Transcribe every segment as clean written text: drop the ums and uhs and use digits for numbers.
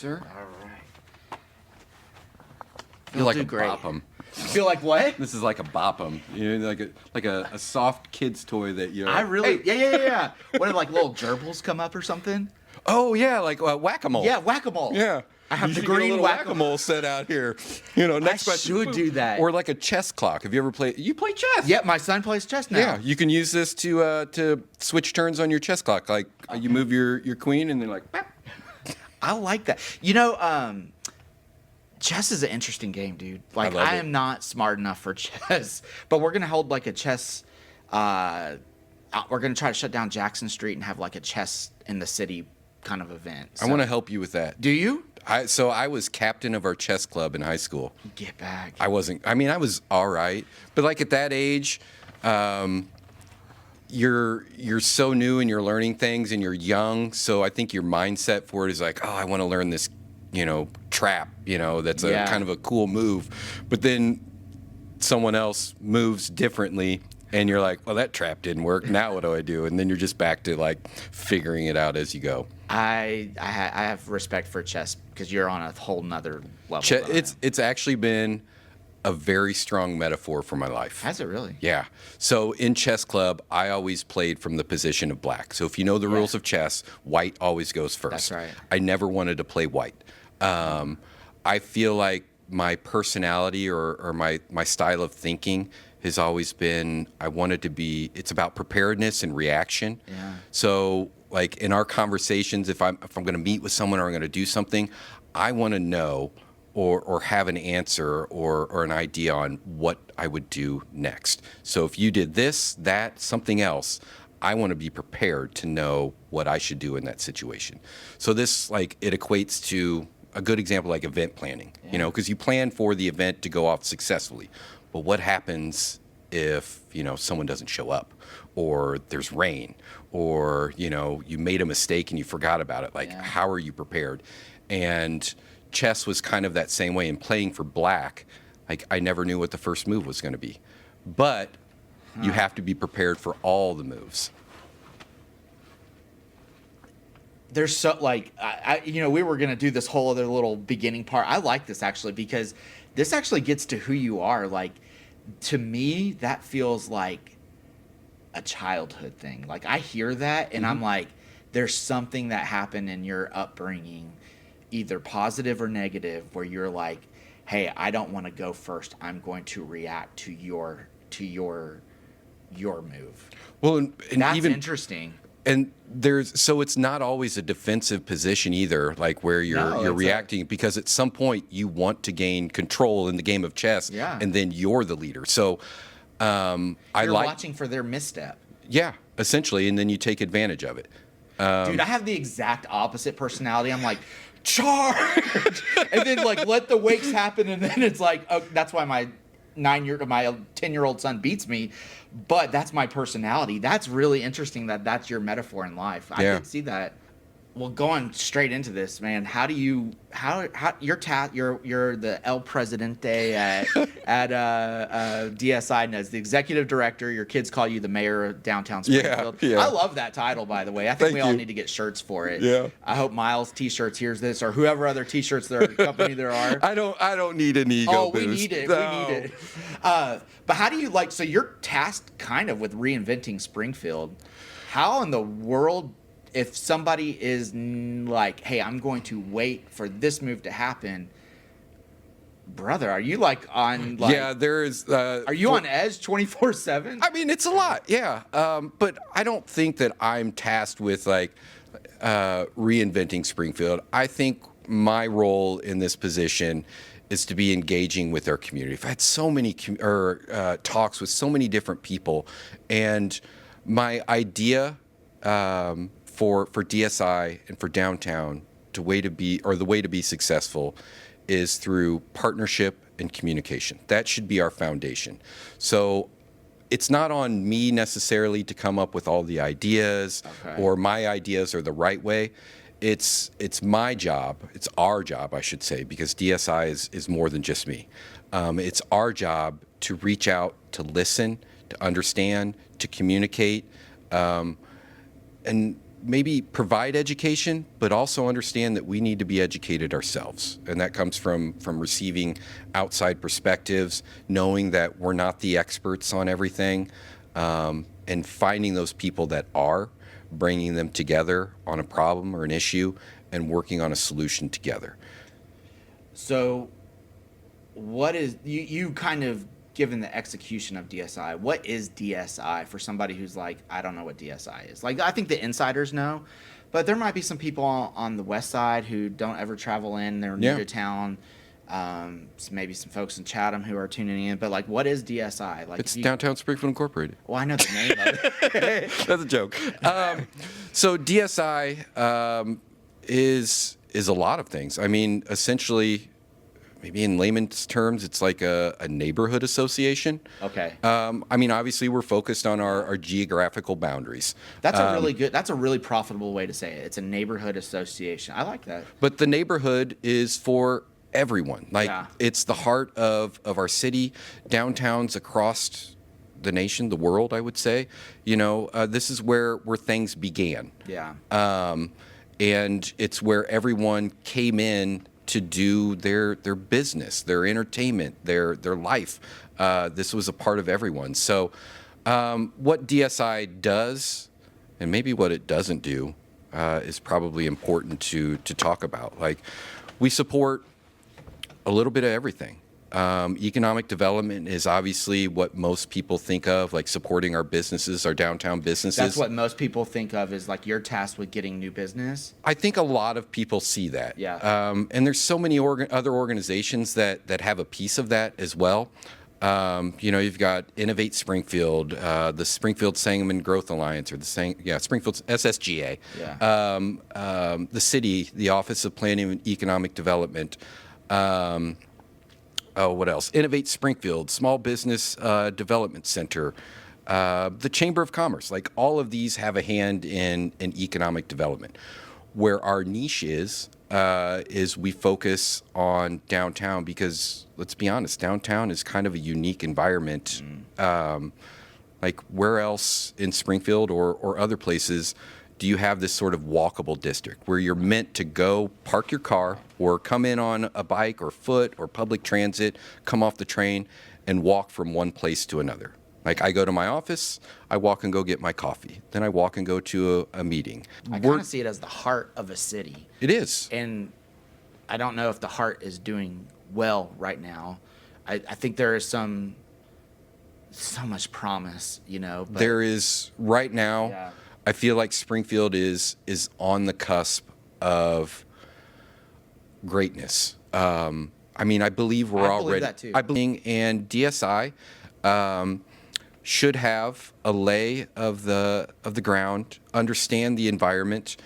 sir. All right. You'll like do a great. bop 'em. You feel like what? This is like a bop 'em. You know, like a soft kid's toy that you. I really, Hey. yeah. What if like little gerbils come up or something? Oh yeah, like whack-a-mole. Yeah, whack-a-mole. Yeah. I have You the should get a green little whack-a-mole. whack-a-mole set out here. You know, next I question. should do that. Or like a chess clock. Have you ever played? You play chess? Yeah, my son plays chess now. Yeah, you can use this to switch turns on your chess clock. Like you move your queen, and they're like. Bap. I like that. You know, chess is an interesting game, dude. Like, love I it. am not smart enough for chess, but we're gonna hold like a chess. We're gonna try to shut down Jackson Street and have like a chess in the city kind of event. I want to help you with that. Do you? So I was captain of our chess club in high school. Get back. I wasn't. I mean, I was all right, but like at that age, you're so new and you're learning things and you're young. So I think your mindset for it is like, oh, I want to learn this, trap. That's a Yeah. kind of a cool move. But then someone else moves differently, and you're like, well, that trap didn't work. Now what do I do? And then you're just back to like figuring it out as you go. I have respect for chess because you're on a whole nother level. than I am. It's actually been a very strong metaphor for my life. Has it really? Yeah. So in chess club, I always played from the position of black. So if you know the rules of chess, white always goes first. That's right. I never wanted to play white. I feel like my personality or my style of thinking has always been, it's about preparedness and reaction. Yeah. So like in our conversations, if I'm going to meet with someone or I'm going to do something, I want to know or have an answer or an idea on what I would do next. So if you did this, that, something else, I want to be prepared to know what I should do in that situation. So this, like, it equates to a good example like event planning, because you plan for the event to go off successfully. But what happens if, someone doesn't show up or there's rain or, you made a mistake and you forgot about it? Like, how are you prepared? And chess was kind of that same way. In playing for black, like, I never knew what the first move was going to be. But you have to be prepared for all the moves. There's so like we were gonna do this whole other little beginning part. I like this actually because this actually gets to who you are. Like, to me, that feels like a childhood thing. Like, I hear that and I'm like, there's something that happened in your upbringing, either positive or negative, where you're like, hey, I don't want to go first. I'm going to react to your move. Well, and That's even interesting. And so it's not always a defensive position either, like where you're reacting, because at some point you want to gain control in the game of chess, and then you're the leader. So You're watching for their misstep. Yeah, essentially, and then you take advantage of it. Dude, I have the exact opposite personality. I'm like, charge, and then like let the wakes happen, and then it's like, oh, that's why my 10-year-old son beats me. But that's my personality. That's really interesting that's your metaphor in life. I can see that. Well, going straight into this, man, how you're the El Presidente at DSI as the executive director. Your kids call you the mayor of downtown Springfield. Yeah. I love that title, by the way. I think Thank we all you. need to get shirts for it. Yeah. I hope Miles T-shirts hears this, or whoever other T-shirts company there are. I don't need an ego boost. We need it. No. We need it. But how do you so you're tasked kind of with reinventing Springfield. How in the world, if somebody is like, hey, I'm going to wait for this move to happen, brother, are you like on like... Yeah, there is... are you on edge 24/7? I mean, it's a lot, yeah. But I don't think that I'm tasked with like reinventing Springfield. I think my role in this position is to be engaging with our community. I've had so many talks with so many different people, and my idea for DSI and for downtown, the way to be successful is through partnership and communication. That should be our foundation. So it's not on me necessarily to come up with all the ideas, or my ideas are the right way. It's my job. It's our job, I should say, because DSI is more than just me. It's our job to reach out, to listen, to understand, to communicate, and maybe provide education, but also understand that we need to be educated ourselves. And that comes from receiving outside perspectives, knowing that we're not the experts on everything, and finding those people that are, bringing them together on a problem or an issue, and working on a solution together. So what is, you kind of given the execution of DSI, what is DSI for somebody who's like, I don't know what DSI is? Like, I think the insiders know, but there might be some people on the west side who don't ever travel in, they're new to town. Maybe some folks in Chatham who are tuning in, but like, what is DSI? Like, It's Downtown Springfield Incorporated. Well, I know the name of it. That's a joke. So DSI is a lot of things. I mean, essentially, maybe in layman's terms, it's like a neighborhood association. Okay. I mean, obviously, we're focused on our geographical boundaries. That's a really good, that's a really profitable way to say it. It's a neighborhood association. I like that. But the neighborhood is for everyone. Like, Yeah. it's the heart of our city, downtowns across the nation, the world, I would say. You know, this is where things began. Yeah. And it's where everyone came in to do their business, their entertainment, their life. This was a part of everyone. So what DSI does, and maybe what it doesn't do, is probably important to talk about. Like, we support a little bit of everything. Economic development is obviously what most people think of, like supporting our businesses, our downtown businesses. That's what most people think of is like you're tasked with getting new business. I think a lot of people see that. Yeah. And there's so many other organizations that have a piece of that as well. You know, you've got Innovate Springfield, the Springfield Sangamon Growth Alliance, or Springfield SSGA. Yeah. The city, the Office of Planning and Economic Development. What else? Innovate Springfield, Small Business Development Center, the Chamber of Commerce. Like, all of these have a hand in economic development. Where our niche is we focus on downtown because, let's be honest, downtown is kind of a unique environment. Like, where else in Springfield or other places do you have this sort of walkable district where you're meant to go park your car or come in on a bike or foot or public transit, come off the train, and walk from one place to another? Like, I go to my office, I walk and go get my coffee. Then I walk and go to a meeting. I kind of see it as the heart of a city. It is. And I don't know if the heart is doing well right now. I think there is so much promise, you know. But There is right now. Yeah. I feel like Springfield is on the cusp of greatness. I mean, I believe we're I believe already. that too. I believe, and DSI should have a lay of the ground, understand the environment,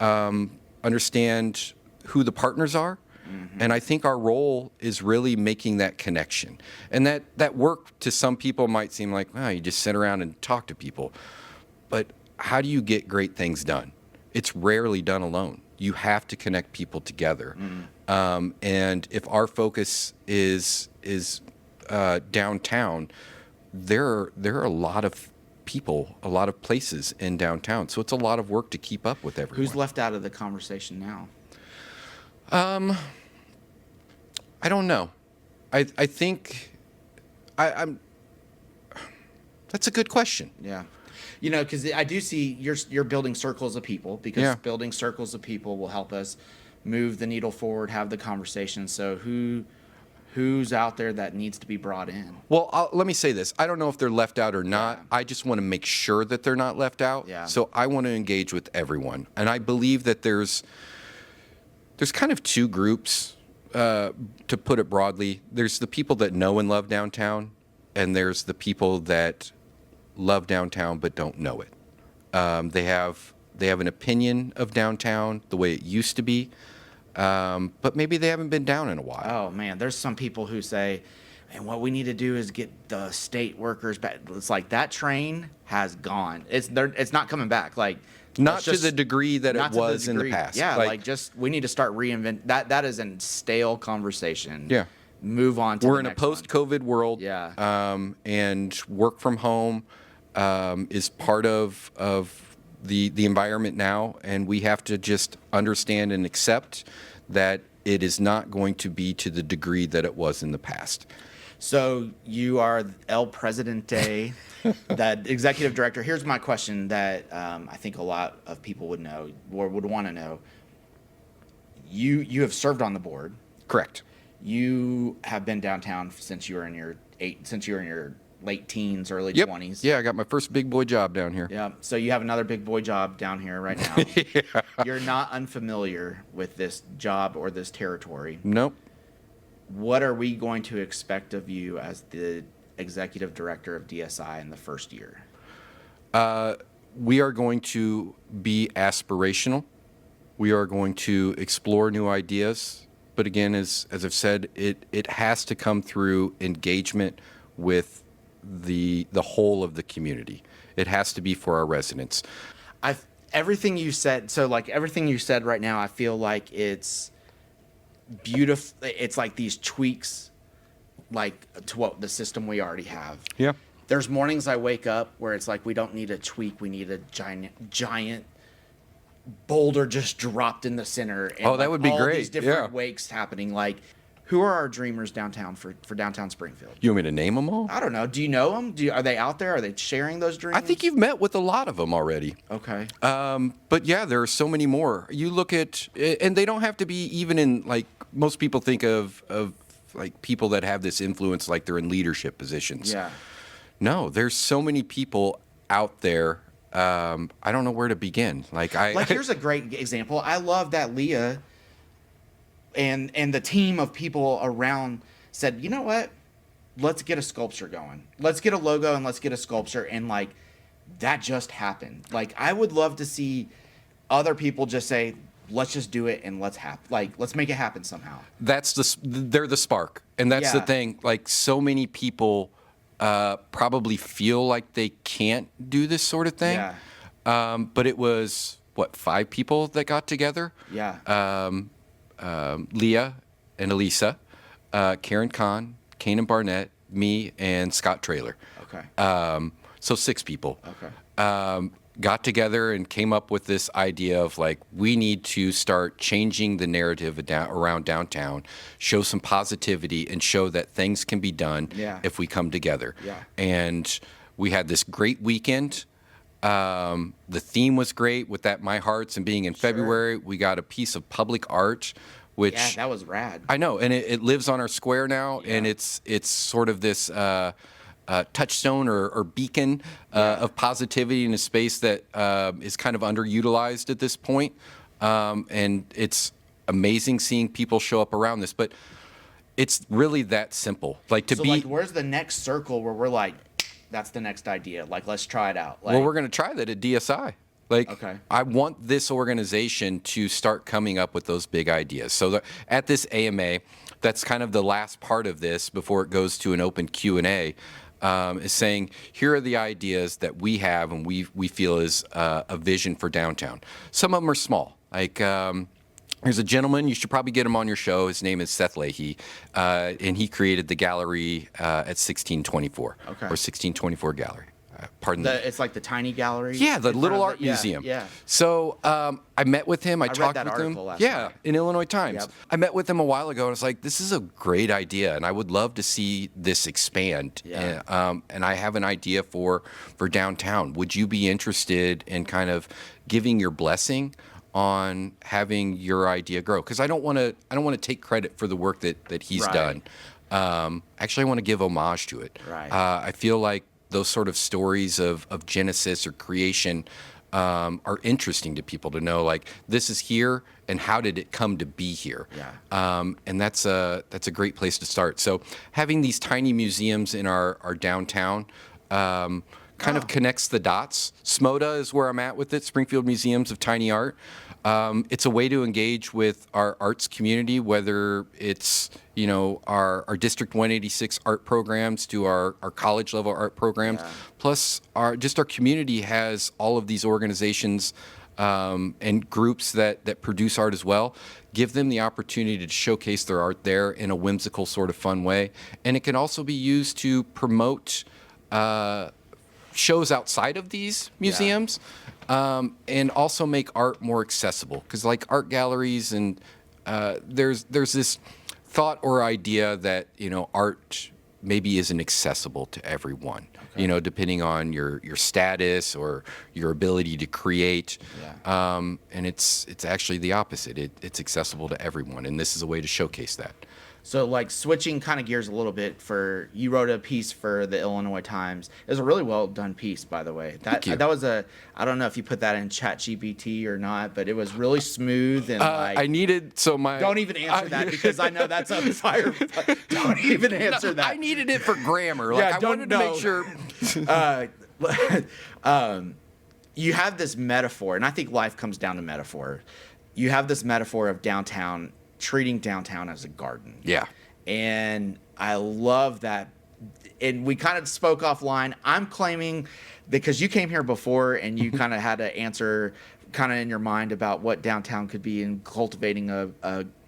understand who the partners are. And I think our role is really making that connection. And that work to some people might seem like, you just sit around and talk to people. But how do you get great things done? It's rarely done alone. You have to connect people together. And if our focus is downtown, there are a lot of people, a lot of places in downtown. So it's a lot of work to keep up with everyone. Who's left out of the conversation now? I don't know. I think I'm. That's a good question. Yeah. You know, because I do see you're building circles of people, because building circles of people will help us move the needle forward, have the conversation. So who's out there that needs to be brought in? Well, let me say this. I don't know if they're left out or not. Yeah. I just want to make sure that they're not left out. Yeah. So I want to engage with everyone. And I believe that there's kind of two groups, to put it broadly. There's the people that know and love downtown, and there's the people that love downtown but don't know it. They have an opinion of downtown the way it used to be, but maybe they haven't been down in a while. Oh man, there's some people who say, "And what we need to do is get the state workers back." It's like that train has gone. It's not coming back. Like, Not let's to the degree that it was in the past. Yeah, like just we need to start reinvent that. That is a stale conversation. Yeah. Move on to We're the in a next one. post-COVID world. Yeah. And work from home is part of the environment now, and we have to just understand and accept that it is not going to be to the degree that it was in the past. So you are El Presidente, that executive director. Here's my question that I think a lot of people would know or would want to know. You have served on the board. Correct. You have been downtown since you were in your late teens, early Yep. 20s. Yeah, I got my first big boy job down here. Yeah. So you have another big boy job down here right now. Yeah. You're not unfamiliar with this job or this territory. Nope. What are we going to expect of you as the executive director of DSI in the first year? We are going to be aspirational. We are going to explore new ideas. But again, as I've said, it has to come through engagement with the whole of the community. It has to be for our residents. Everything you said, so like everything you said right now, I feel like it's beautiful. It's like these tweaks, like to what the system we already have. Yeah. There's mornings I wake up where it's like we don't need a tweak, we need a giant boulder just dropped in the center. And Oh, that would be all great. These different Yeah. wakes happening. Like, who are our dreamers downtown for downtown Springfield? You want me to name them all? I don't know. Do you know them? Are they out there? Are they sharing those dreams? I think you've met with a lot of them already. Okay. But yeah, there are so many more. You look at, and they don't have to be even in, like, most people think of like people that have this influence like they're in leadership positions. Yeah. No, there's so many people out there. I don't know where to begin. Like Here's a great example. I love that Leah and the team of people around said, you know what? Let's get a sculpture going. Let's get a logo and let's get a sculpture. And like that just happened. Like I would love to see other people just say, let's just do it and let's make it happen somehow. They're the spark, and that's the Yeah. thing. Like so many people probably feel like they can't do this sort of thing. Yeah. But it was 5 people that got together. Yeah. Leah and Elisa, Karen Kahn, Kanan Barnett, me, and Scott Traylor. Okay. So 6 people. Okay. Got together and came up with this idea of like, we need to start changing the narrative around downtown, show some positivity, and show that things can be done Yeah. if we come together. Yeah. And we had this great weekend. The theme was great with that My Hearts and being in February. We got a piece of public art, which Yeah, that was rad. I know, and it lives on our square now, and Yeah. it's sort of this touchstone or beacon of positivity in a space that is kind of underutilized at this point. And it's amazing seeing people show up around this, but it's really that simple. Like Where's the next circle where we're like, that's the next idea. Like, let's try it out. Like, well, we're going to try that at DSI. Like, Okay. I want this organization to start coming up with those big ideas. So at this AMA, that's kind of the last part of this before it goes to an open Q&A, is saying, here are the ideas that we have and we feel is a vision for downtown. Some of them are small. Like, there's a gentleman, you should probably get him on your show. His name is Seth Leahy, and he created the gallery at 1624, Okay. or 1624 Gallery. Pardon me. It's like the tiny gallery. Yeah, the in front little of art yeah, museum. Yeah. So I met with him. I read talked that with him. article last Yeah, night. in Illinois Times. Yep. I met with him a while ago, and I was like, "This is a great idea, and I would love to see this expand." Yeah. And I have an idea for downtown. Would you be interested in kind of giving your blessing on having your idea grow? Because I don't want to take credit for the work that he's Right. done. Actually, I want to give homage to it. Right. I feel like those sort of stories of Genesis or creation are interesting to people to know, like, this is here and how did it come to be here? Yeah. And that's a great place to start. So having these tiny museums in our downtown kind of connects the dots. SMODA is where I'm at with it, Springfield Museums of Tiny Art. It's a way to engage with our arts community, whether it's, our District 186 art programs to our college level art programs. Yeah. Plus, our community has all of these organizations and groups that produce art as well. Give them the opportunity to showcase their art there in a whimsical sort of fun way. And it can also be used to promote shows outside of these museums. and also make art more accessible. Because like art galleries and there's this thought or idea that art maybe isn't accessible to everyone. Okay. Depending on your status or your ability to create. Yeah. And it's actually the opposite. It's accessible to everyone, and this is a way to showcase that. So, like, switching kind of gears a little bit, you wrote a piece for the Illinois Times. It was a really well done piece, by the way. Thank you. That was I don't know if you put that in ChatGPT or not, but it was really smooth and I needed Don't even answer that because I know that's a fire. Don't even answer that. I needed it for grammar. Yeah, I wanted to make sure. You have this metaphor, and I think life comes down to metaphor. You have this metaphor of downtown, treating downtown as a garden. Yeah. And I love that. And we kind of spoke offline. I'm claiming, because you came here before and you kind of had to answer kind of in your mind about what downtown could be in cultivating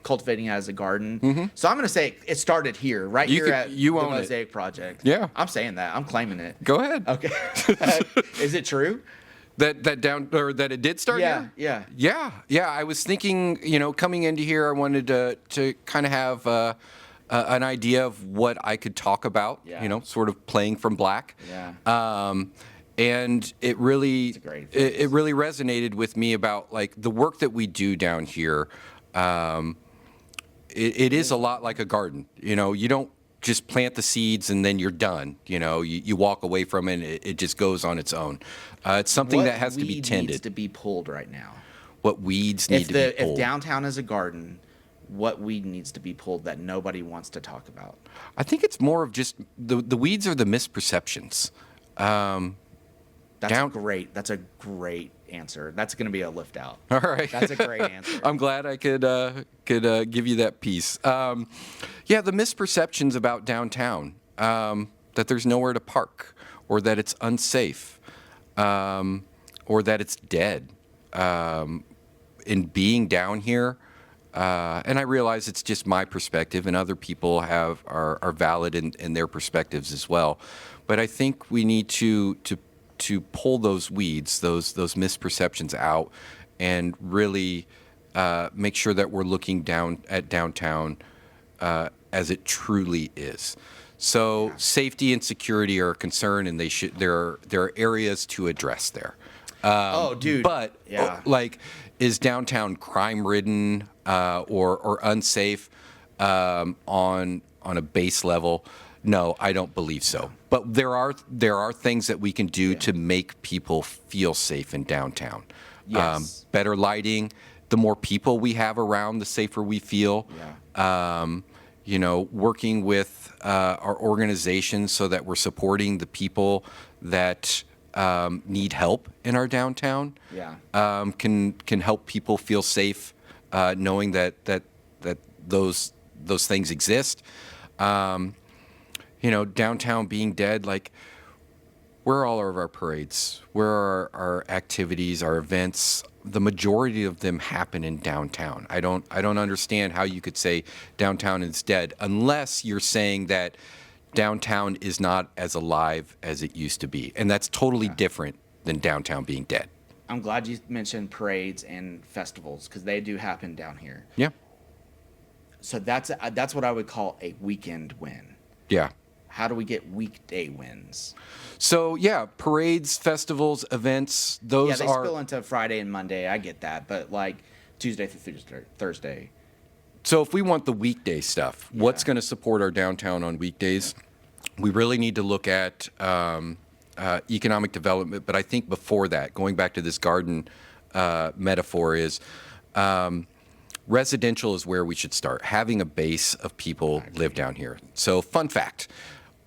cultivating it as a garden. Mm-hmm. So I'm going to say it started here, right at the Mosaic Project. Yeah. I'm saying that. I'm claiming it. Go ahead. Okay. Is it true? That it did start here? Yeah. I was thinking, coming into here, I wanted to kind of have an idea of what I could talk about. Yeah. Sort of playing from black. Yeah. And it really it really resonated with me about like the work that we do down here. It is a lot like a garden. You don't just plant the seeds and then you're done. You walk away from it and it just goes on its own. It's something that has to be tended. What needs to be pulled right now? What weeds need to be pulled? If downtown is a garden, what weed needs to be pulled that nobody wants to talk about? I think it's more of just the weeds are the misperceptions. That's a great answer. That's going to be a lift out. All right. That's a great answer. I'm glad I could give you that piece. The misperceptions about downtown, that there's nowhere to park, or that it's unsafe, or that it's dead. In being down here, and I realize it's just my perspective, and other people are valid in their perspectives as well. But I think we need to pull those weeds, those misperceptions out, and really make sure that we're looking down at downtown as it truly is. So safety and security are a concern, and there are areas to address there. But is downtown crime-ridden or unsafe on a base level? No, I don't believe so. But there are things that we can do to make people feel safe in downtown. Yes. Better lighting. The more people we have around, the safer we feel. Yeah. Working with our organizations so that we're supporting the people that need help in our downtown. Yeah. Can help people feel safe, knowing that those things exist. Downtown being dead, like, where are all of our parades? Where are our activities, our events? The majority of them happen in downtown. I don't understand how you could say downtown is dead unless you're saying that downtown is not as alive as it used to be. And that's totally different than downtown being dead. I'm glad you mentioned parades and festivals because they do happen down here. Yeah. So that's what I would call a weekend win. Yeah. How do we get weekday wins? So, parades, festivals, events, those they are... spill into Friday and Monday. I get that. But, like, Tuesday through Thursday. So if we want the weekday stuff, what's going to support our downtown on weekdays? We really need to look at economic development. But I think before that, going back to this garden metaphor is... residential is where we should start. Having a base of people live down here. So, fun fact,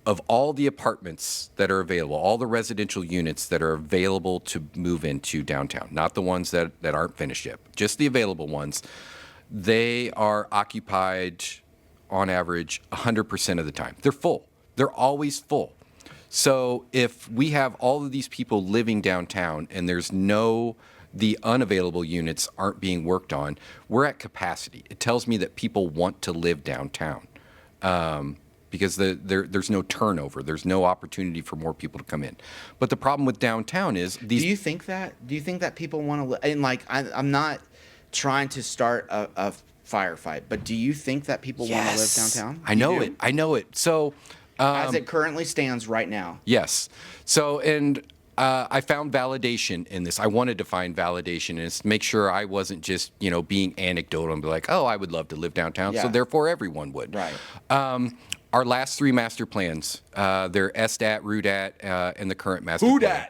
of all the apartments that are available, all the residential units that are available to move into downtown, not the ones that aren't finished yet, just the available ones, they are occupied on average 100% of the time. They're full. They're always full. So if we have all of these people living downtown and the unavailable units aren't being worked on, we're at capacity. It tells me that people want to live downtown. because there's no turnover. There's no opportunity for more people to come in. But the problem with downtown is these. Do you think that? Do you think that people want to live? And like, I'm not trying to start a firefight, but do you think that people want to live downtown? I know it. I know it. So, as it currently stands right now. Yes. So, and I found validation in this. I wanted to find validation in this, make sure I wasn't just, being anecdotal and be like, oh, I would love to live downtown, so therefore everyone would. Right. Our last 3 master plans, they're SDAT, RUDAT, and the current master plan.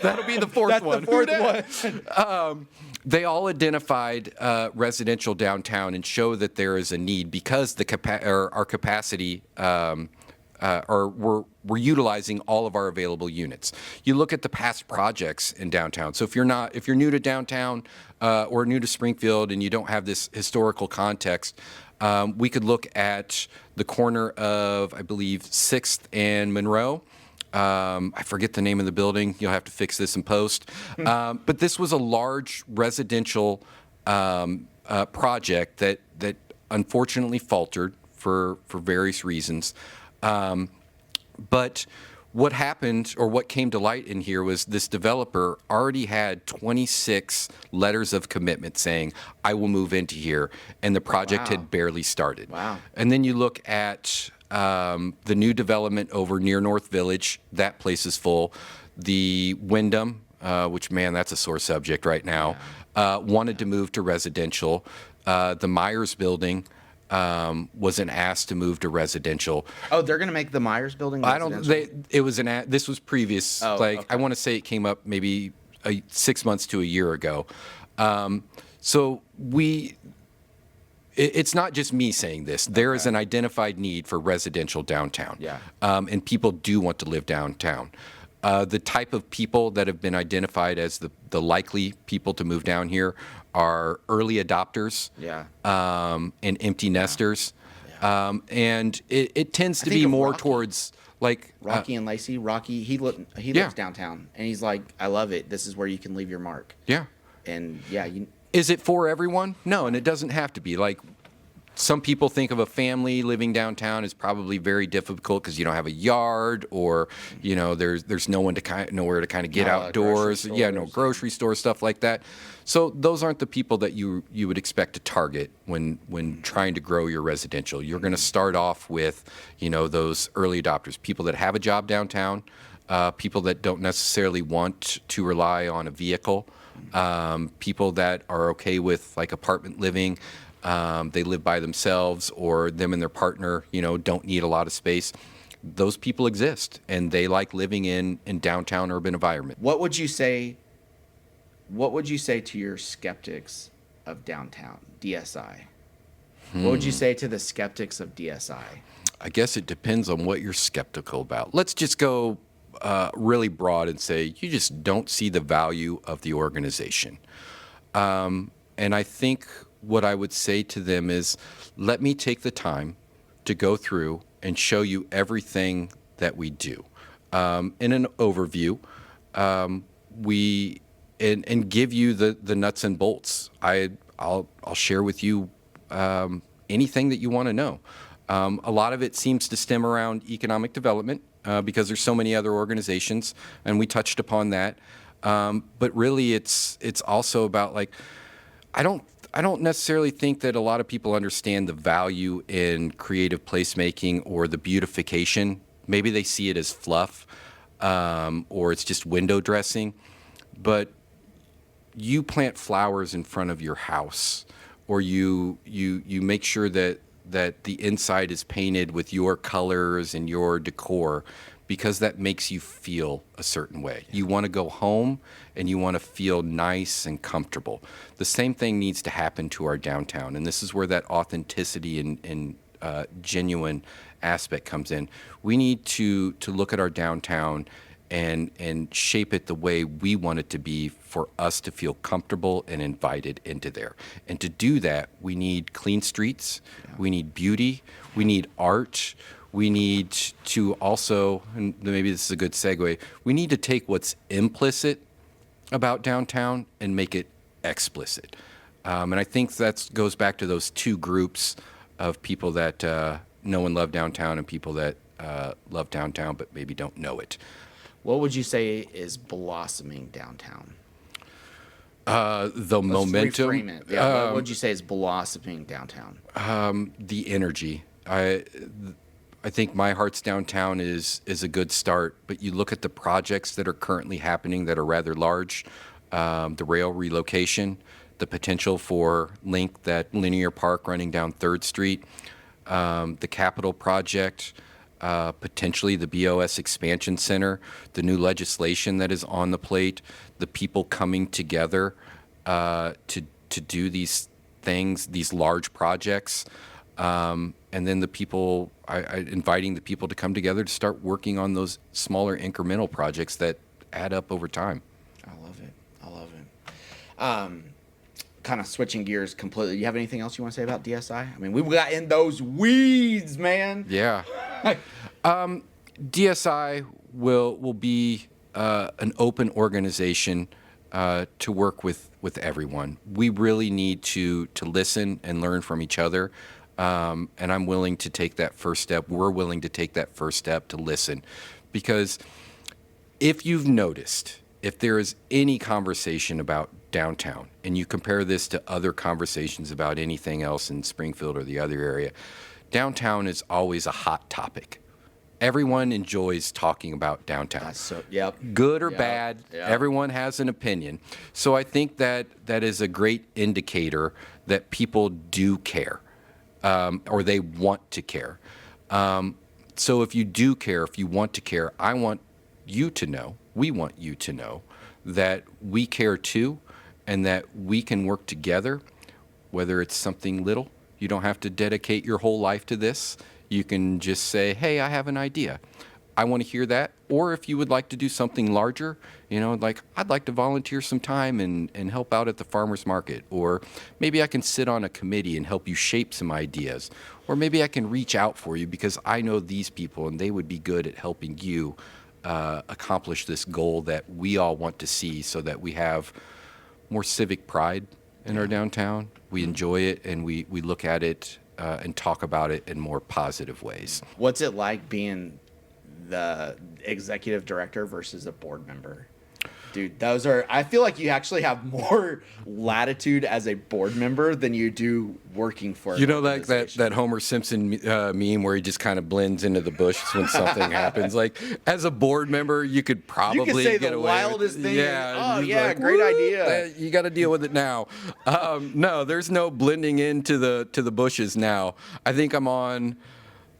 That'll be the fourth one. That's the fourth one. They all identified residential downtown and show that there is a need because our capacity, or we're utilizing all of our available units. You look at the past projects in downtown. So if you're new to downtown or new to Springfield and you don't have this historical context, we could look at the corner of, I believe, 6th and Monroe. I forget the name of the building. You'll have to fix this in post. But this was a large residential project that unfortunately faltered for various reasons. But what happened, or what came to light in here, was this developer already had 26 letters of commitment saying, I will move into here, and the project had barely started. Wow. And then you look at the new development over near North Village. That place is full. The Wyndham, which, man, that's a sore subject right now, wanted to move to residential. The Myers building wasn't asked to move to residential. Oh, they're going to make the Myers building residential? This was previous. Okay. I want to say it came up maybe 6 months to a year ago. So it's not just me saying this. There is an identified need for residential downtown. Yeah. And people do want to live downtown. The type of people that have been identified as the likely people to move down here are early adopters, and empty nesters, and it tends to be more towards like Rocky and Lacey. Rocky, he lives downtown, and he's like, I love it. This is where you can leave your mark. Yeah, and is it for everyone? No, and it doesn't have to be. Like, some people think of a family living downtown as probably very difficult because you don't have a yard, or there's nowhere to kind of get outdoors. No grocery store, stuff like that. So those aren't the people that you would expect to target when trying to grow your residential. You're going to start off with those early adopters, people that have a job downtown, people that don't necessarily want to rely on a vehicle, people that are okay with like apartment living. They live by themselves, or them and their partner, don't need a lot of space. Those people exist, and they like living in downtown urban environment. What would you say to your skeptics of downtown, DSI? What would you say to the skeptics of DSI? I guess it depends on what you're skeptical about. Let's just go really broad and say you just don't see the value of the organization. And I think what I would say to them is, let me take the time to go through and show you everything that we do. In an overview, and give you the nuts and bolts. I'll share with you anything that you want to know. A lot of it seems to stem around economic development because there's so many other organizations, and we touched upon that. But really, it's also about, like, I don't necessarily think that a lot of people understand the value in creative placemaking or the beautification. Maybe they see it as fluff, or it's just window dressing. But you plant flowers in front of your house, or you make sure that the inside is painted with your colors and your decor, because that makes you feel a certain way. You want to go home and you want to feel nice and comfortable. The same thing needs to happen to our downtown, and this is where that authenticity and genuine aspect comes in. We need to look at our downtown and shape it the way we want it to be for us to feel comfortable and invited into there. And to do that, we need clean streets, we need beauty, we need art, we need to also, and maybe this is a good segue, we need to take what's implicit about downtown and make it explicit. And I think that goes back to those two groups of people that know and love downtown and people that love downtown but maybe don't know it. What would you say is blossoming downtown? The Let's momentum, reframe it. Yeah, what would you say is blossoming downtown? the energy. I think My Heart's Downtown is a good start, but you look at the projects that are currently happening that are rather large, the rail relocation, the potential for Link, that linear park running down 3rd Street, the Capitol project, potentially the BOS Expansion Center, the new legislation that is on the plate, the people coming together to do these things, these large projects, and then the people, inviting the people to come together to start working on those smaller incremental projects that add up over time. I love it. I love it. Kind of switching gears completely. You have anything else you want to say about DSI? I mean, we got in those weeds, man. Yeah. DSI will be an open organization to work with everyone. We really need to listen and learn from each other. And I'm willing to take that first step. We're willing to take that first step to listen. Because if you've noticed, if there is any conversation about downtown, and you compare this to other conversations about anything else in Springfield or the other area, downtown is always a hot topic. Everyone enjoys talking about downtown. Yep. Good or Yep. bad, Yep. everyone has an opinion. So I think that is a great indicator that people do care, or they want to care. So if you do care, if you want to care, I want you to know, we want you to know that we care too, and that we can work together, whether it's something little. You don't have to dedicate your whole life to this. You can just say, hey, I have an idea. I want to hear that. Or if you would like to do something larger, like I'd like to volunteer some time and help out at the farmer's market. Or maybe I can sit on a committee and help you shape some ideas. Or maybe I can reach out for you because I know these people and they would be good at helping you accomplish this goal that we all want to see, so that we have more civic pride in our downtown. We enjoy it, and we look at it and talk about it in more positive ways. What's it like being the executive director versus a board member? Dude, I feel like you actually have more latitude as a board member than you do working for an Like organization. that Homer Simpson meme where he just kind of blends into the bush when something happens. Like, as a board member, you could probably You can say get the away wildest with, thing. Yeah, Oh, just yeah, like, great "Woo, idea." You got to deal with it now. No, there's no blending into the bushes now. I think I'm on,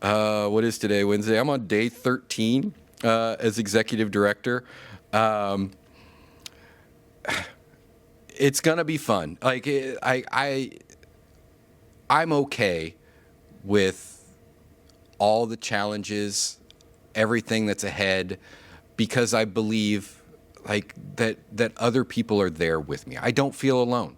what is today, Wednesday? I'm on day 13 as executive director. It's gonna be fun. Like, I'm okay with all the challenges, everything that's ahead, because I believe that other people are there with me. I don't feel alone.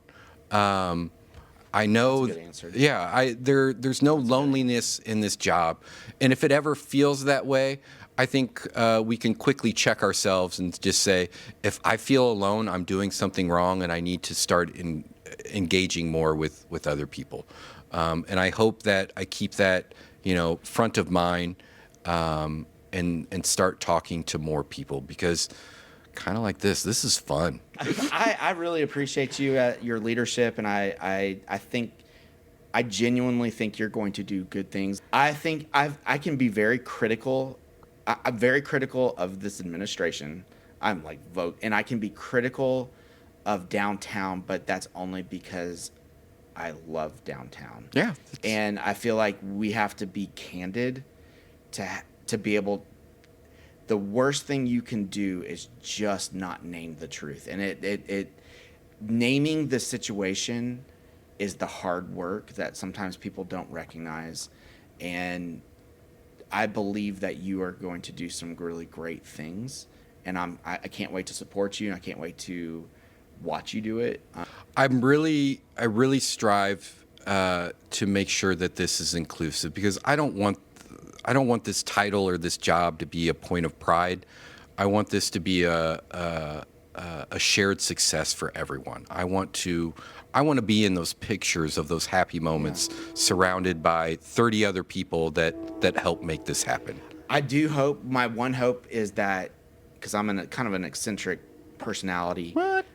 I know. That's a good answer. Yeah, there's no loneliness in this job, and if it ever feels that way, I think we can quickly check ourselves and just say, if I feel alone, I'm doing something wrong, and I need to start engaging more with other people. And I hope that I keep that, front of mind, and start talking to more people, because kind of like this is fun. I really appreciate your leadership, and I genuinely think you're going to do good things. I think I can be very critical. I'm very critical of this administration. I'm like vote, and I can be critical of downtown, but that's only because I love downtown. Yeah. And I feel like we have to be candid to be able. The worst thing you can do is just not name the truth, and it naming the situation is the hard work that sometimes people don't recognize. And I believe that you are going to do some really great things, and I can't wait to support you, and I can't wait to watch you do it. I really strive to make sure that this is inclusive, because I don't want this title or this job to be a point of pride. I want this to be a shared success for everyone. I want to be in those pictures of those happy moments, surrounded by 30 other people that help make this happen. I do hope, my one hope is that, because I'm kind of an eccentric personality. What?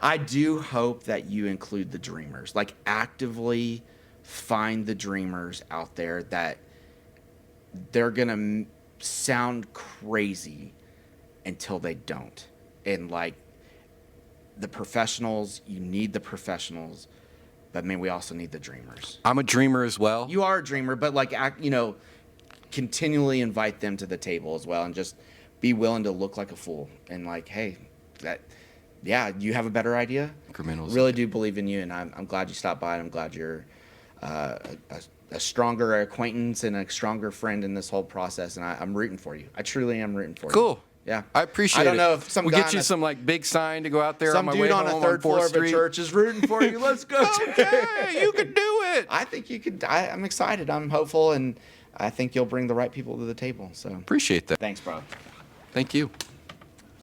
I do hope that you include the dreamers. Like, actively find the dreamers out there that they're going to sound crazy until they don't. And, like, the professionals, you need the professionals, but, man, we also need the dreamers. I'm a dreamer as well. You are a dreamer, but, like, continually invite them to the table as well, and just be willing to look like a fool. And, like, hey, you have a better idea. Incrementals. Really do believe in you, and I'm glad you stopped by, and I'm glad you're a stronger acquaintance and a stronger friend in this whole process, and I'm rooting for you. I truly am rooting for you. Cool. Yeah. I appreciate it. I don't know if we'll get you some like big sign to go out there on some my dude way on home a third on floor 4th of a Street. church is rooting for you. Let's go. Okay, you can do it. I think you could. I'm excited. I'm hopeful, and I think you'll bring the right people to the table. So Appreciate that. thanks, bro. Thank you.